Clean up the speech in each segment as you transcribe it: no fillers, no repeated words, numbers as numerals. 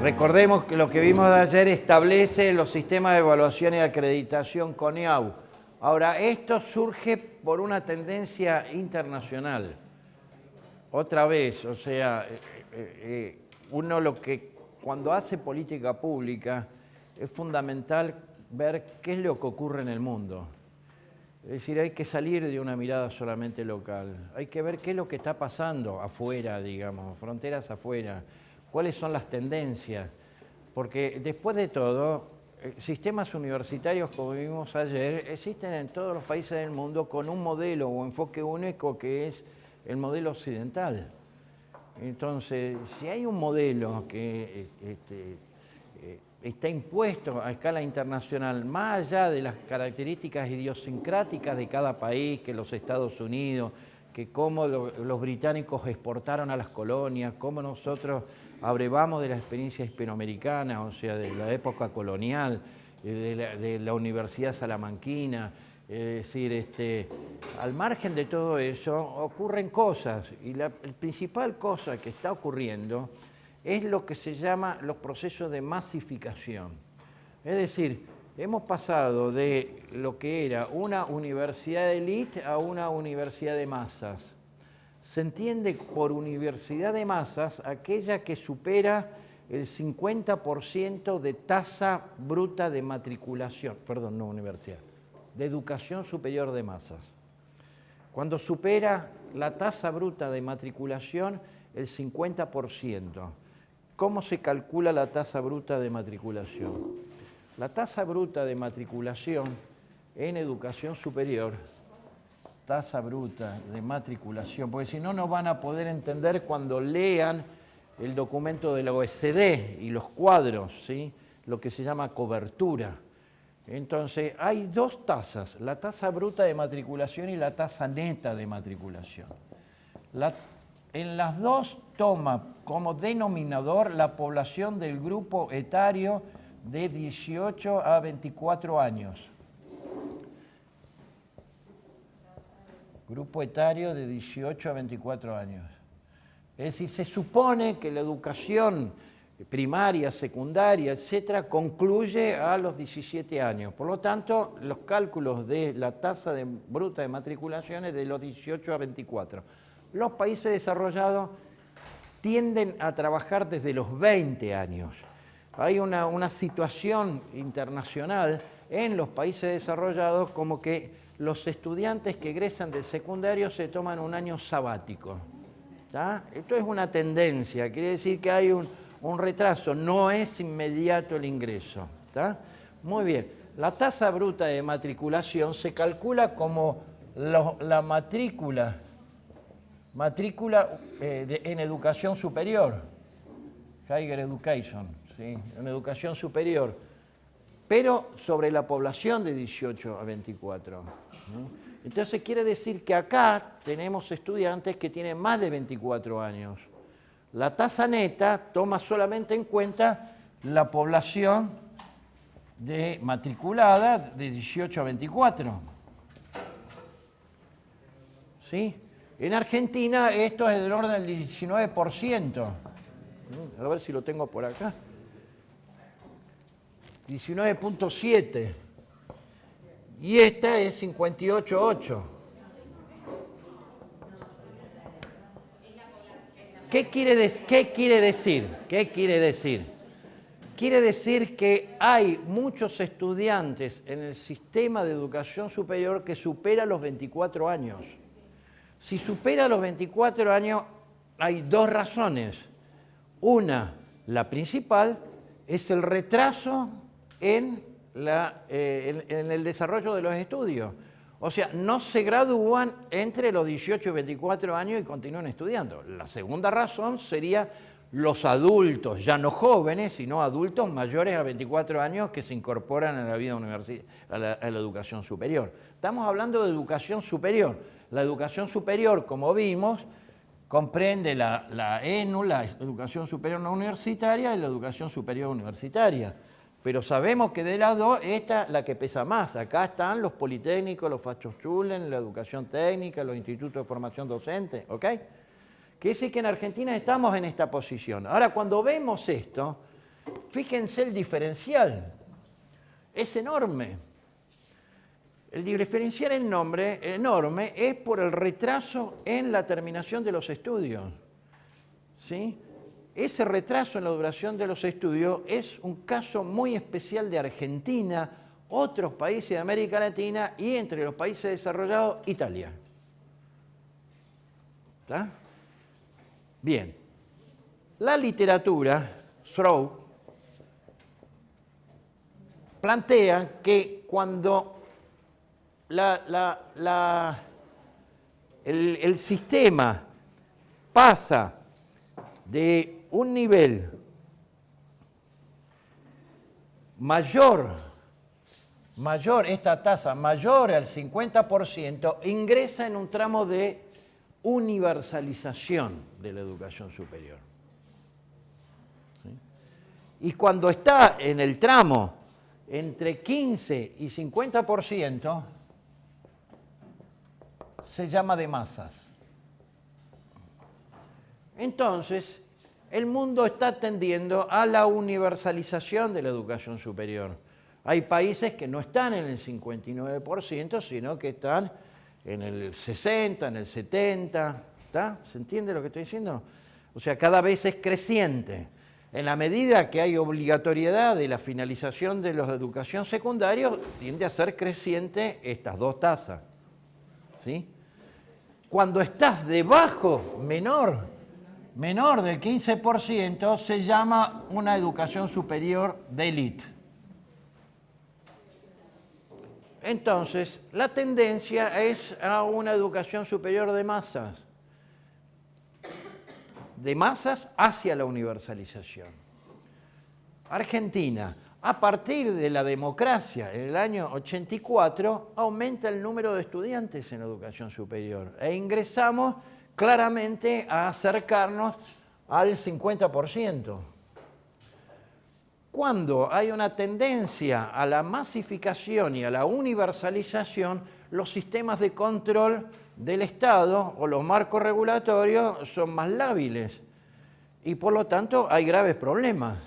Recordemos que lo que vimos ayer establece los sistemas de evaluación y acreditación CONEAU. Ahora, esto surge por una tendencia internacional. Otra vez, o sea, uno cuando hace política pública es fundamental ver qué es lo que ocurre en el mundo. Es decir, hay que salir de una mirada solamente local. Hay que ver qué es lo que está pasando afuera, digamos, fronteras afuera. ¿Cuáles son las tendencias? Porque después de todo, sistemas universitarios, como vimos ayer, existen en todos los países del mundo con un modelo o enfoque único que es el modelo occidental. Entonces, si hay un modelo que está impuesto a escala internacional, más allá de las características idiosincráticas de cada país, que los Estados Unidos, que cómo los británicos exportaron a las colonias, cómo nosotros abrevamos de la experiencia hispanoamericana, o sea, de la época colonial, de la Universidad Salamanquina. Es decir, al margen de todo eso ocurren cosas, y la principal cosa que está ocurriendo es lo que se llama los procesos de masificación. Es decir, hemos pasado de lo que era una universidad de élite a una universidad de masas. Se entiende por universidad de masas aquella que supera el 50% de tasa bruta de matriculación, perdón, no universidad, de educación superior de masas. Cuando supera la tasa bruta de matriculación el 50%. ¿Cómo se calcula la tasa bruta de matriculación? La tasa bruta de matriculación en educación superior, tasa bruta de matriculación, porque si no, no van a poder entender cuando lean el documento de la OECD y los cuadros, ¿sí? Lo que se llama cobertura. Entonces, hay dos tasas, la tasa bruta de matriculación y la tasa neta de matriculación. En las dos toma como denominador la población del grupo etario de 18 a 24 años. Grupo etario de 18 a 24 años. Es decir, se supone que la educación primaria, secundaria, etcétera, concluye a los 17 años. Por lo tanto, los cálculos de la tasa bruta de matriculación es de los 18 a 24. Los países desarrollados tienden a trabajar desde los 20 años. Hay una situación internacional en los países desarrollados como que los estudiantes que egresan del secundario se toman un año sabático. ¿Tá? Esto es una tendencia, quiere decir que hay un retraso, no es inmediato el ingreso. ¿Tá? Muy bien, la tasa bruta de matriculación se calcula como la matrícula en educación superior, higher education, ¿sí? En educación superior, pero sobre la población de 18 a 24. ¿No? Entonces quiere decir que acá tenemos estudiantes que tienen más de 24 años. La tasa neta toma solamente en cuenta la población matriculada de 18 a 24. ¿Sí? En Argentina esto es del orden del 19%. A ver si lo tengo por acá. 19.7. Y esta es 58.8. ¿Qué quiere decir? ¿Qué quiere decir? Quiere decir que hay muchos estudiantes en el sistema de educación superior que supera los 24 años. Si supera los 24 años, hay dos razones. Una, la principal, es el retraso en el desarrollo de los estudios. O sea, no se gradúan entre los 18 y 24 años y continúan estudiando. La segunda razón sería los adultos, ya no jóvenes, sino adultos mayores a 24 años que se incorporan a la vida universitaria, a la educación superior. Estamos hablando de educación superior. La educación superior, como vimos, comprende la ENU, la educación superior no universitaria, y la educación superior universitaria. Pero sabemos que de las dos, esta es la que pesa más. Acá están los politécnicos, los Fachhochschulen, la educación técnica, los institutos de formación docente, ¿ok? Quiere decir que en Argentina estamos en esta posición. Ahora, cuando vemos esto, fíjense el diferencial. Es enorme. El diferencial enorme es por el retraso en la terminación de los estudios. ¿Sí? Ese retraso en la duración de los estudios es un caso muy especial de Argentina, otros países de América Latina y entre los países desarrollados, Italia. ¿Está? Bien. La literatura, Stroh, plantea que cuando el sistema pasa de un nivel mayor, esta tasa mayor al 50%, ingresa en un tramo de universalización de la educación superior. ¿Sí? Y cuando está en el tramo entre 15 y 50%, se llama de masas. Entonces, el mundo está tendiendo a la universalización de la educación superior. Hay países que no están en el 59%, sino que están en el 60%, en el 70%. ¿Está? ¿Se entiende lo que estoy diciendo? O sea, cada vez es creciente. En la medida que hay obligatoriedad de la finalización de la educación secundaria, tiende a ser creciente estas dos tasas. ¿Sí? Cuando estás debajo, menor del 15%, se llama una educación superior de élite. Entonces, la tendencia es a una educación superior de masas hacia la universalización. Argentina, a partir de la democracia, en el año 84, aumenta el número de estudiantes en educación superior e ingresamos claramente a acercarnos al 50%. Cuando hay una tendencia a la masificación y a la universalización, los sistemas de control del Estado o los marcos regulatorios son más lábiles y por lo tanto hay graves problemas.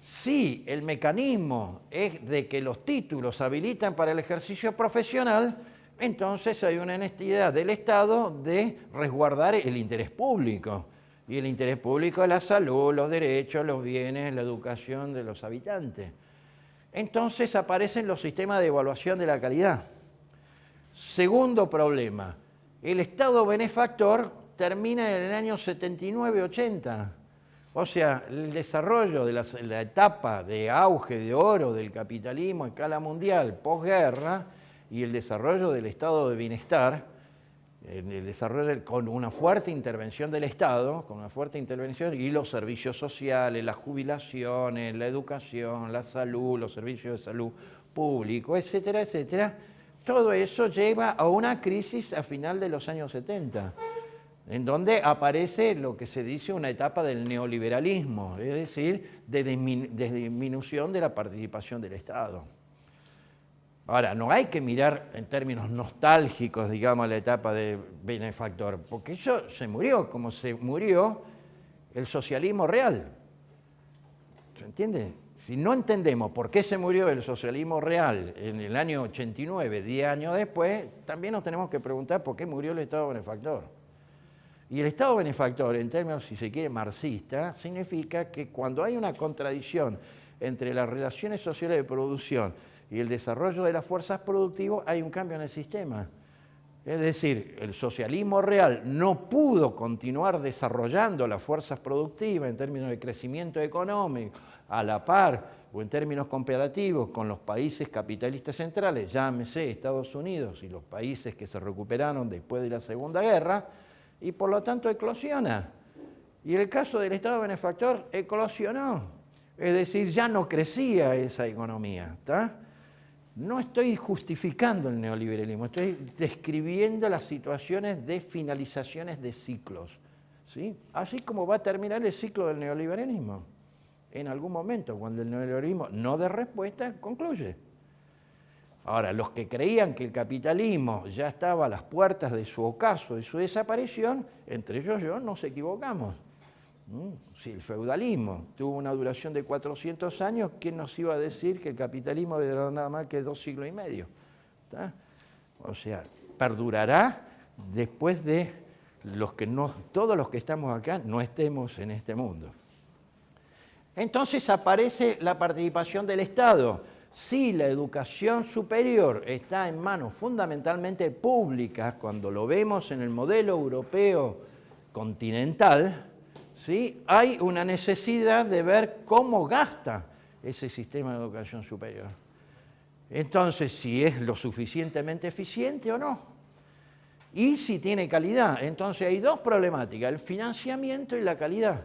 Si el mecanismo es de que los títulos habilitan para el ejercicio profesional, entonces hay una necesidad del Estado de resguardar el interés público. Y el interés público es la salud, los derechos, los bienes, la educación de los habitantes. Entonces aparecen los sistemas de evaluación de la calidad. Segundo problema, el Estado benefactor termina en el año 79-80. O sea, el desarrollo de la etapa de auge, de oro del capitalismo a escala mundial, posguerra, y el desarrollo del estado de bienestar, el desarrollo con una fuerte intervención del Estado, con una fuerte intervención, y los servicios sociales, las jubilaciones, la educación, la salud, los servicios de salud público, etcétera, etcétera, todo eso lleva a una crisis a final de los años 70, en donde aparece lo que se dice una etapa del neoliberalismo, es decir, de disminución de la participación del Estado. Ahora, no hay que mirar en términos nostálgicos, digamos, la etapa de benefactor, porque eso se murió, como se murió el socialismo real. ¿Se entiende? Si no entendemos por qué se murió el socialismo real en el año 89, 10 años después, también nos tenemos que preguntar por qué murió el Estado benefactor. Y el Estado benefactor, en términos, si se quiere, marxista, significa que cuando hay una contradicción entre las relaciones sociales de producción y el desarrollo de las fuerzas productivas, hay un cambio en el sistema. Es decir, el socialismo real no pudo continuar desarrollando las fuerzas productivas en términos de crecimiento económico a la par o en términos comparativos con los países capitalistas centrales, llámese Estados Unidos y los países que se recuperaron después de la Segunda Guerra, y por lo tanto eclosiona. Y el caso del Estado benefactor eclosionó, es decir, ya no crecía esa economía, ¿está? No estoy justificando el neoliberalismo, estoy describiendo las situaciones de finalizaciones de ciclos, ¿sí? Así como va a terminar el ciclo del neoliberalismo. En algún momento, cuando el neoliberalismo no dé respuesta, concluye. Ahora, los que creían que el capitalismo ya estaba a las puertas de su ocaso, de su desaparición, entre ellos yo, nos equivocamos. Si el feudalismo tuvo una duración de 400 años, ¿quién nos iba a decir que el capitalismo durará nada más que 2 siglos y medio? ¿Está? O sea, perdurará después de todos los que estamos acá no estemos en este mundo. Entonces aparece la participación del Estado. Si la educación superior está en manos fundamentalmente públicas, cuando lo vemos en el modelo europeo continental, ¿sí?, hay una necesidad de ver cómo gasta ese sistema de educación superior. Entonces, si es lo suficientemente eficiente o no. Y si tiene calidad. Entonces hay dos problemáticas, el financiamiento y la calidad.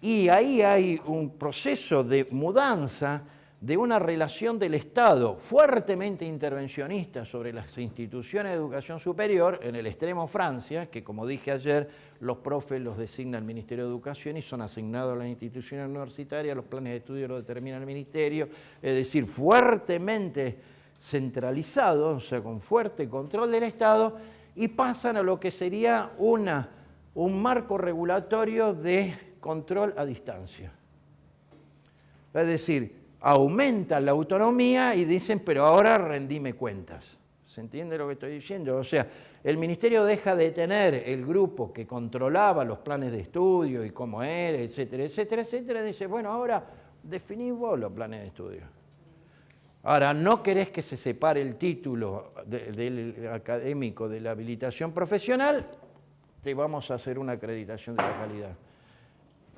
Y ahí hay un proceso de mudanza de una relación del Estado fuertemente intervencionista sobre las instituciones de educación superior, en el extremo Francia, que como dije ayer, los profes los designa el Ministerio de Educación y son asignados a las instituciones universitarias, los planes de estudio los determina el Ministerio, es decir, fuertemente centralizado, o sea, con fuerte control del Estado, y pasan a lo que sería un marco regulatorio de control a distancia. Es decir, aumentan la autonomía y dicen, pero ahora rendime cuentas. ¿Se entiende lo que estoy diciendo? O sea, el ministerio deja de tener el grupo que controlaba los planes de estudio y cómo era, etcétera, etcétera, etcétera, y dice, bueno, ahora definís vos los planes de estudio. Ahora, ¿no querés que se separe el título del académico de la habilitación profesional? Te vamos a hacer una acreditación de la calidad.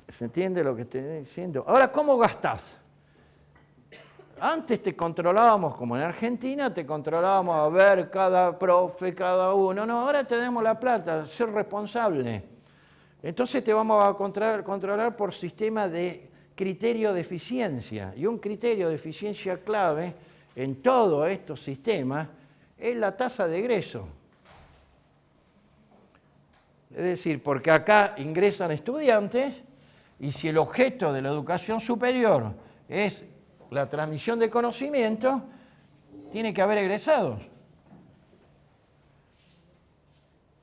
¿Se entiende lo que estoy diciendo? Ahora, ¿cómo gastás? Antes te controlábamos, como en Argentina, te controlábamos a ver cada profe, cada uno. No, ahora te damos la plata, ser responsable. Entonces te vamos a controlar por sistema de criterio de eficiencia. Y un criterio de eficiencia clave en todos estos sistemas es la tasa de egreso. Es decir, porque acá ingresan estudiantes y si el objeto de la educación superior es la transmisión de conocimiento, tiene que haber egresados.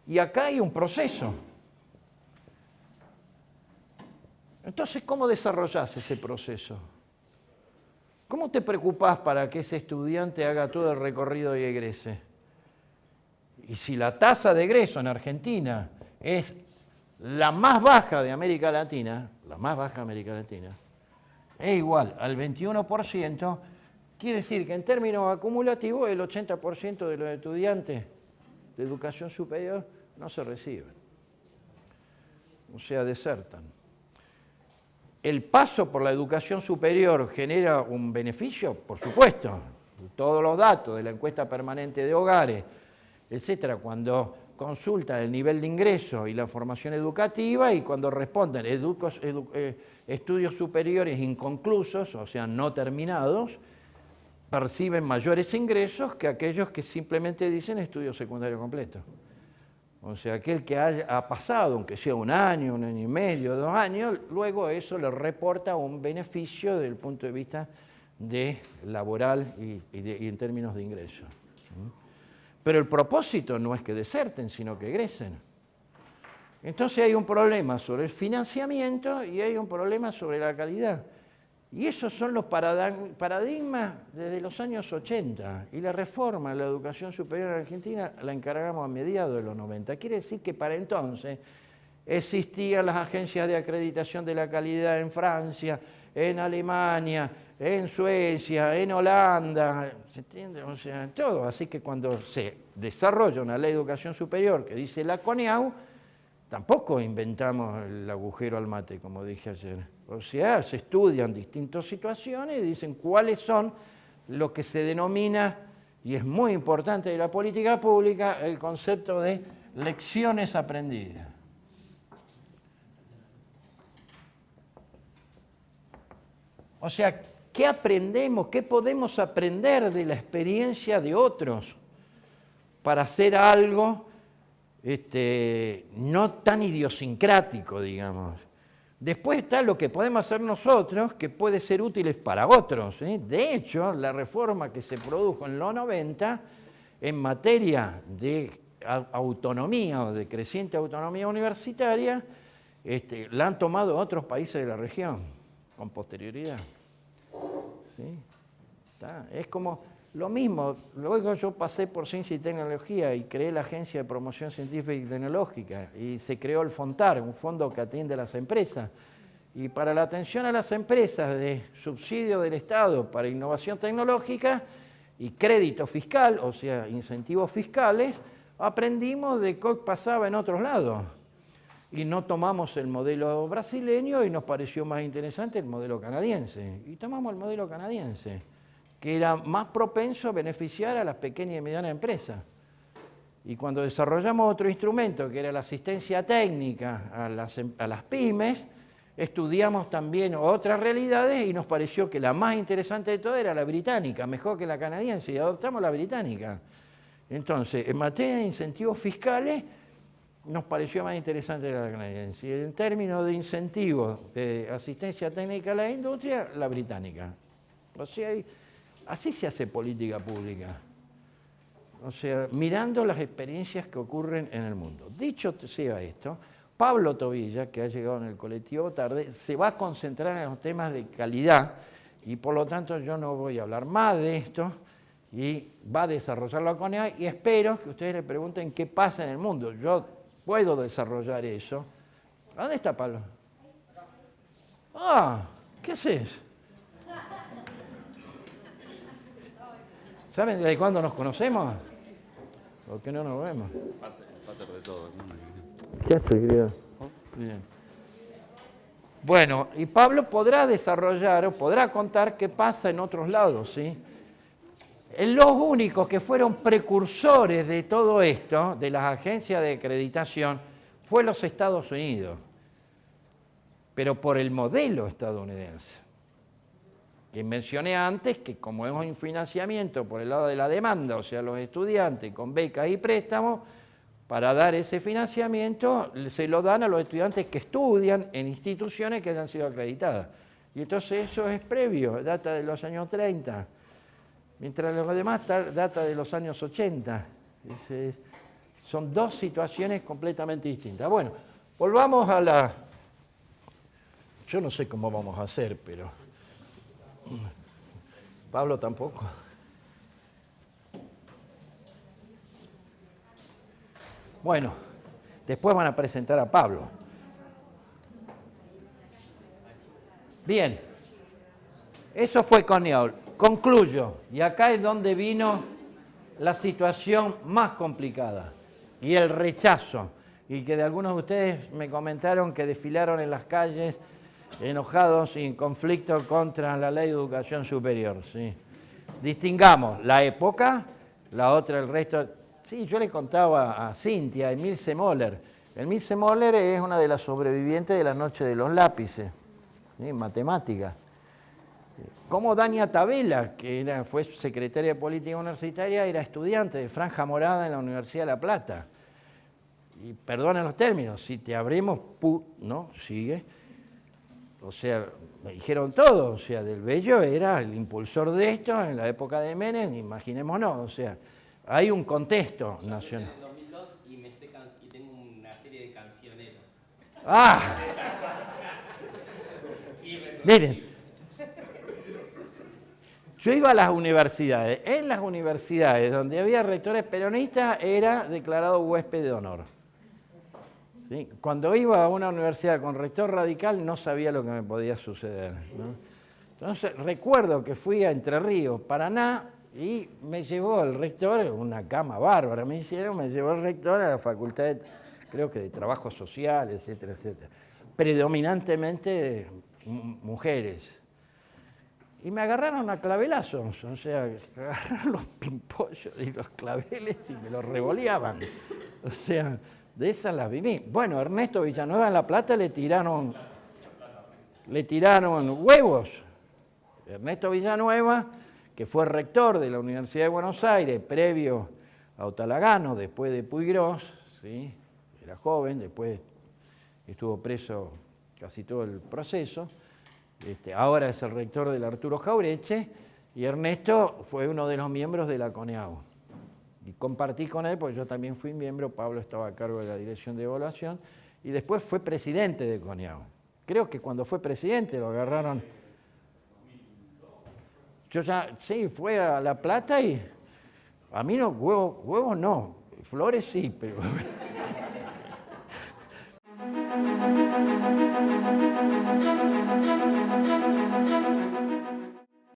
Y acá hay un proceso. Entonces, ¿cómo desarrollás ese proceso? ¿Cómo te preocupás para que ese estudiante haga todo el recorrido y egrese? Y si la tasa de egreso en Argentina es la más baja de América Latina, es igual al 21%, quiere decir que en términos acumulativos el 80% de los estudiantes de educación superior no se reciben. O sea, desertan. ¿El paso por la educación superior genera un beneficio? Por supuesto. Todos los datos de la encuesta permanente de hogares, etcétera, cuando consulta el nivel de ingreso y la formación educativa y cuando responden estudios superiores inconclusos, o sea, no terminados, perciben mayores ingresos que aquellos que simplemente dicen estudio secundario completo. O sea, aquel que ha pasado, aunque sea un año y medio, 2 años, luego eso le reporta un beneficio desde el punto de vista laboral y en términos de ingresos. Pero el propósito no es que deserten, sino que egresen. Entonces hay un problema sobre el financiamiento y hay un problema sobre la calidad. Y esos son los paradigmas desde los años 80. Y la reforma de la educación superior en Argentina la encargamos a mediados de los 90. Quiere decir que para entonces existían las agencias de acreditación de la calidad en Francia, en Alemania, en Suecia, en Holanda, ¿se entiende? O sea, en todo. Así que cuando se desarrolla una ley de educación superior que dice la CONEAU, tampoco inventamos el agujero al mate, como dije ayer. O sea, se estudian distintas situaciones y dicen cuáles son lo que se denomina, y es muy importante de la política pública, el concepto de lecciones aprendidas. O sea, ¿Qué aprendemos? ¿Qué podemos aprender de la experiencia de otros para hacer algo no tan idiosincrático, digamos? Después está lo que podemos hacer nosotros, que puede ser útil para otros. De hecho, la reforma que se produjo en los 90 en materia de autonomía o de creciente autonomía universitaria, la han tomado otros países de la región con posterioridad. ¿Sí? Es como lo mismo. Luego yo pasé por Ciencia y Tecnología y creé la Agencia de Promoción Científica y Tecnológica y se creó el FONTAR, un fondo que atiende a las empresas. Y para la atención a las empresas de subsidio del Estado para innovación tecnológica y crédito fiscal, o sea, incentivos fiscales, aprendimos de qué pasaba en otros lados. Y no tomamos el modelo brasileño y nos pareció más interesante el modelo canadiense. Y tomamos el modelo canadiense, que era más propenso a beneficiar a las pequeñas y medianas empresas. Y cuando desarrollamos otro instrumento, que era la asistencia técnica a las pymes, estudiamos también otras realidades y nos pareció que la más interesante de todas era la británica, mejor que la canadiense, y adoptamos la británica. Entonces, en materia de incentivos fiscales, nos pareció más interesante la canadiense. Y en términos de incentivos de asistencia técnica a la industria, la británica. O sea, así se hace política pública. O sea, mirando las experiencias que ocurren en el mundo. Dicho sea esto, Pablo Tobilla, que ha llegado en el colectivo tarde, se va a concentrar en los temas de calidad y por lo tanto yo no voy a hablar más de esto y va a desarrollarlo con él y espero que ustedes le pregunten qué pasa en el mundo. Yo puedo desarrollar eso. ¿Dónde está Pablo? Ah, ¿qué haces? ¿Saben desde cuándo nos conocemos? ¿Por qué no nos vemos? Pater de todo. ¿Qué haces, querido? Bien. Bueno, y Pablo podrá desarrollar o podrá contar qué pasa en otros lados, ¿sí? Los únicos que fueron precursores de todo esto, de las agencias de acreditación, fue los Estados Unidos, pero por el modelo estadounidense, que mencioné antes, que como es un financiamiento por el lado de la demanda, o sea, los estudiantes con becas y préstamos, para dar ese financiamiento se lo dan a los estudiantes que estudian en instituciones que hayan sido acreditadas. Y entonces eso es previo, data de los años 30. Mientras los demás data de los años 80. Son dos situaciones completamente distintas. Bueno, volvamos a la... Yo no sé cómo vamos a hacer, pero... Pablo tampoco. Bueno, después van a presentar a Pablo. Bien, eso fue Coneol. Concluyo, y acá es donde vino la situación más complicada y el rechazo, y que de algunos de ustedes me comentaron que desfilaron en las calles enojados y en conflicto contra la Ley de Educación Superior. ¿Sí? Distingamos la época, la otra, el resto. Sí, yo le contaba a Cintia, Emilce Moller. Emilce Moller es una de las sobrevivientes de la Noche de los Lápices, ¿sí? Matemática. Como Dania Tabela, que fue secretaria de Política Universitaria, era estudiante de Franja Morada en la Universidad de La Plata. Y perdonen los términos, si te abrimos, ¿no? Sigue. O sea, me dijeron todo, o sea, Del Bello era el impulsor de esto en la época de Menem, imaginémonos, o sea, hay un contexto nacional. Yo empecé en el 2002 y tengo una serie de cancioneros. ¡Ah! Miren, yo iba a las universidades. En las universidades donde había rectores peronistas era declarado huésped de honor. ¿Sí? Cuando iba a una universidad con rector radical no sabía lo que me podía suceder, ¿no? Entonces recuerdo que fui a Entre Ríos, Paraná, y me llevó el rector, una cama bárbara me hicieron, me llevó el rector a la facultad, creo que de Trabajo Social, etcétera, etcétera. Predominantemente mujeres. Y me agarraron a clavelazos, o sea, agarraron los pimpollos y los claveles y me los revoleaban. O sea, de esas las viví. Bueno, Ernesto Villanueva en La Plata le tiraron huevos. Ernesto Villanueva, que fue rector de la Universidad de Buenos Aires, previo a Otalagano, después de Puiggrós, ¿sí? Era joven, después estuvo preso casi todo el proceso. Ahora es el rector del Arturo Jaureche, y Ernesto fue uno de los miembros de la CONEAU. Y compartí con él, porque yo también fui miembro, Pablo estaba a cargo de la dirección de evaluación, y después fue presidente de CONEAU. Creo que cuando fue presidente lo agarraron. Yo ya, sí, fue a La Plata y a mí no, huevos no, flores sí, pero